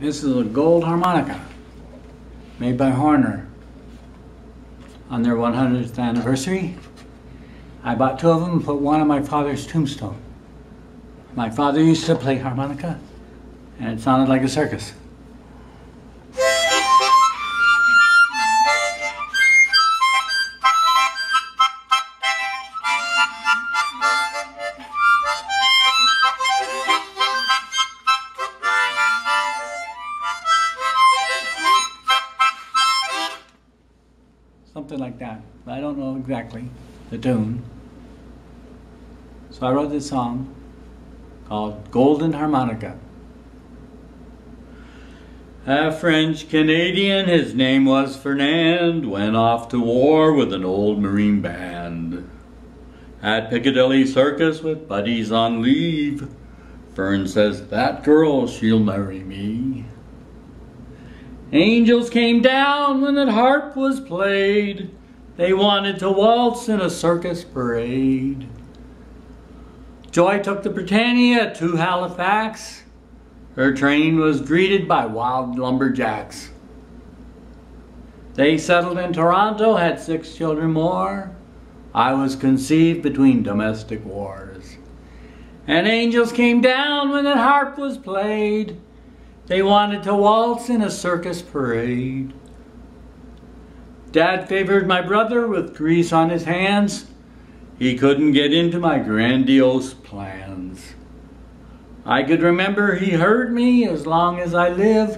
This is a gold harmonica made by Horner on their 100th anniversary. I bought 2 of them and put one on my father's tombstone. My father used to play harmonica and it sounded like a circus. Something like that, but I don't know exactly the tune. So I wrote this song called Golden Harmonica. A French Canadian, his name was Fernand, went off to war with an old marine band. At Piccadilly Circus with buddies on leave, Fern says, "That girl, she'll marry me." Angels came down when that harp was played. They wanted to waltz in a circus parade. Joy took the Britannia to Halifax. Her train was greeted by wild lumberjacks. They settled in Toronto, had 6 children more. I was conceived between domestic wars. And angels came down when that harp was played. They wanted to waltz in a circus parade. Dad favored my brother with grease on his hands. He couldn't get into my grandiose plans. I could remember he heard me as long as I live,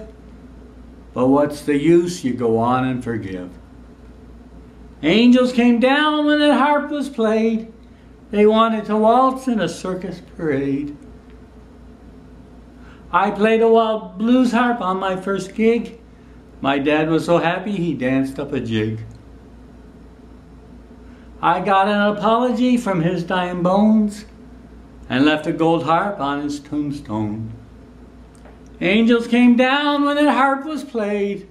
but what's the use, you go on and forgive. Angels came down when that harp was played. They wanted to waltz in a circus parade. I played a wild blues harp on my first gig. My dad was so happy he danced up a jig. I got an apology from his dying bones and left a gold harp on his tombstone. Angels came down when that harp was played.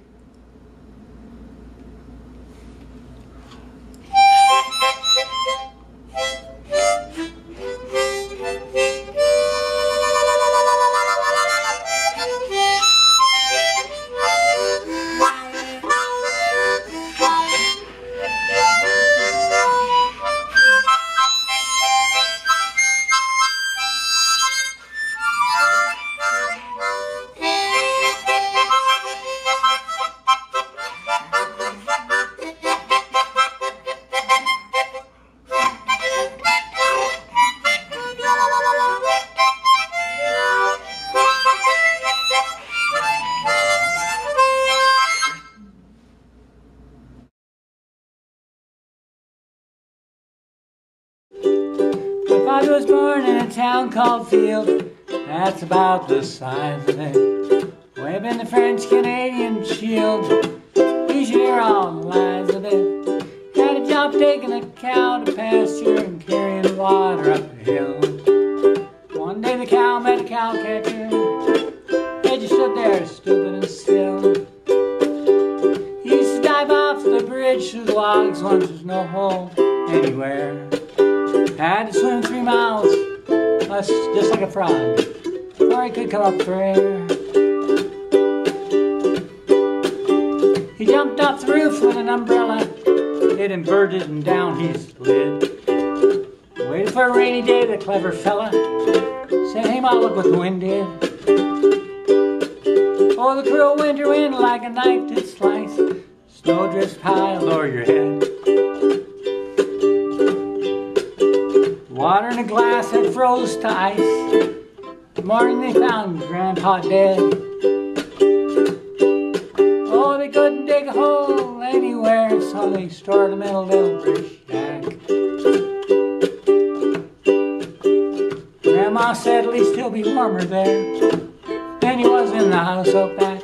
My father was born in a town called Field. That's about the size of it. Way up in the French-Canadian Shield. You should hear all the lies of it. Had a job taking a cow to pasture and carrying water up the hill. One day the cow met a cow catcher. They just stood there stupid and still. He used to dive off the bridge through the logs once there's no hole anywhere. Had to swim 3 miles, just like a frog, before he could come up for air. He jumped off the roof with an umbrella. It inverted and down he slid. Waited for a rainy day, the clever fella said, "Hey Ma, look what the wind did." Oh, the cruel winter wind like a knife did slice. Snowdrifts high, lower your head. Water in a glass had froze to ice. The morning they found Grandpa dead. Oh, they couldn't dig a hole anywhere, so they stored him in a little brick shack. Grandma said at least he'll be warmer there than he was in the house out back.